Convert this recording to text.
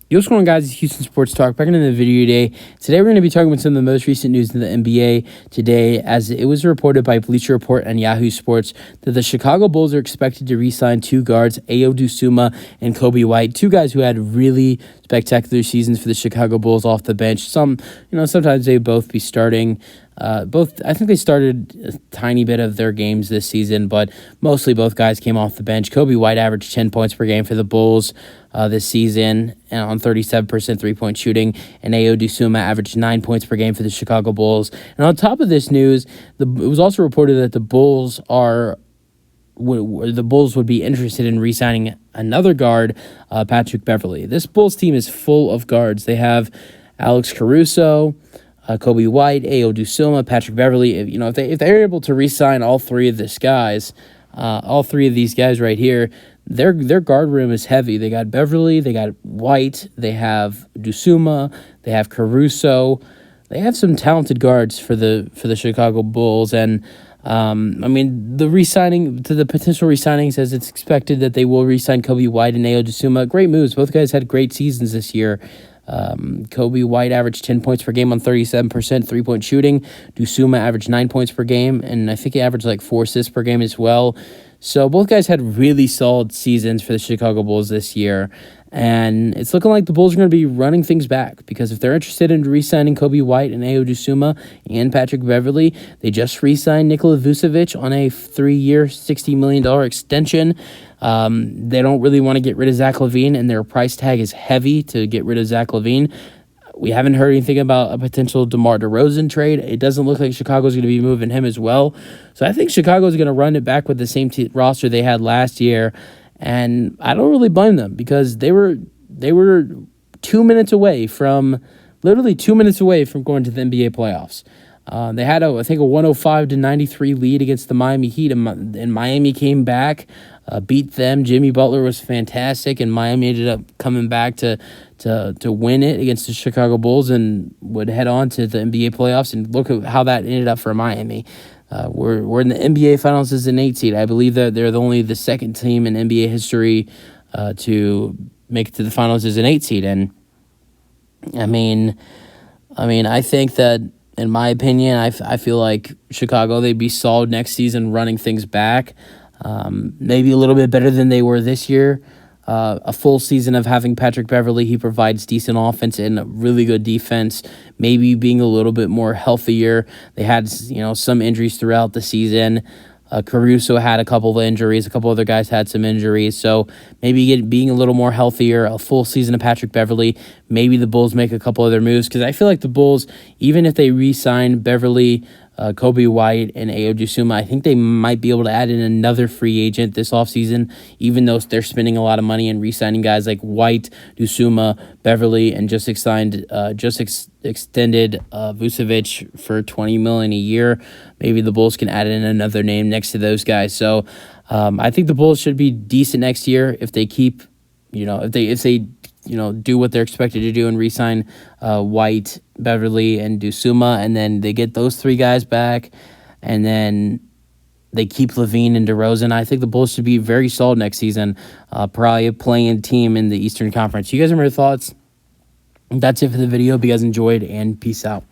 Yo, what's going on, guys? It's Houston Sports Talk. Back into the video today. Today, we're going to be talking about some of the most recent news in the NBA today, as it was reported by Bleacher Report and Yahoo Sports that the Chicago Bulls are expected to re-sign two guards, Dosunmu and Coby White, two guys who had really spectacular seasons for the Chicago Bulls off the bench. Sometimes they both be starting. I think they started a tiny bit of their games this season, but mostly both guys came off the bench. Coby White averaged 10 points per game for the Bulls this season on 37% three-point shooting, and Dosunmu averaged 9 points per game for the Chicago Bulls. And on top of this news, it was also reported that the Bulls would be interested in re-signing another guard, Patrick Beverley. This Bulls team is full of guards. They have Alex Caruso, Coby White, Dosunmu, Patrick Beverley. If they're able to re-sign all three of these guys right here, their guard room is heavy. They got Beverley, they got White, they have Dosunmu, they have Caruso. They have some talented guards for the Chicago Bulls, and the potential re-signing says it's expected that they will re-sign Coby White and Dosunmu. Great moves. Both guys had great seasons this year. Coby White averaged 10 points per game on 37% three-point shooting. Dosunmu averaged 9 points per game, and I think he averaged like 4 assists per game as well. So both guys had really solid seasons for the Chicago Bulls this year, and it's looking like the Bulls are going to be running things back, because if they're interested in re-signing Coby White and Dosunmu and Patrick Beverley, they just re-signed Nikola Vucevic on a 3-year, $60 million extension. They don't really want to get rid of Zach LaVine, and their price tag is heavy to get rid of Zach LaVine. We haven't heard anything about a potential DeMar DeRozan trade. It doesn't look like Chicago's going to be moving him as well. So I think Chicago's going to run it back with the same roster they had last year, and I don't really blame them, because they were 2 minutes away from going to the NBA playoffs. They had I think a 105-93 lead against the Miami Heat, and Miami came back, beat them. Jimmy Butler was fantastic, and Miami ended up coming back to win it against the Chicago Bulls and would head on to the NBA playoffs. And look at how that ended up for Miami. We're in the NBA Finals as an 8 seed. I believe that they're only the second team in NBA history to make it to the finals as an 8 seed. And I think that, in my opinion, I feel like Chicago, they'd be solid next season running things back. Maybe a little bit better than they were this year. A full season of having Patrick Beverley, he provides decent offense and a really good defense. Maybe being a little bit more healthier. They had some injuries throughout the season. Caruso had a couple of injuries. A couple other guys had some injuries. So maybe being a little more healthier, a full season of Patrick Beverley, maybe the Bulls make a couple other moves. Because I feel like the Bulls, even if they re-sign Beverley, Coby White, and Dosunmu, I think they might be able to add in another free agent this offseason, even though they're spending a lot of money and re-signing guys like White, Dosunmu, Beverley, and just extended Vucevic for $20 million a year. Maybe the Bulls can add in another name next to those guys. So I think the Bulls should be decent next year if they keep, if they do what they're expected to do and re-sign White, Beverley, and Dosunmu, and then they get those three guys back, and then they keep LaVine and DeRozan. I think the Bulls should be very solid next season, probably a playing team in the Eastern Conference. You guys have your thoughts? That's it for the video. Hope you guys enjoyed, and peace out.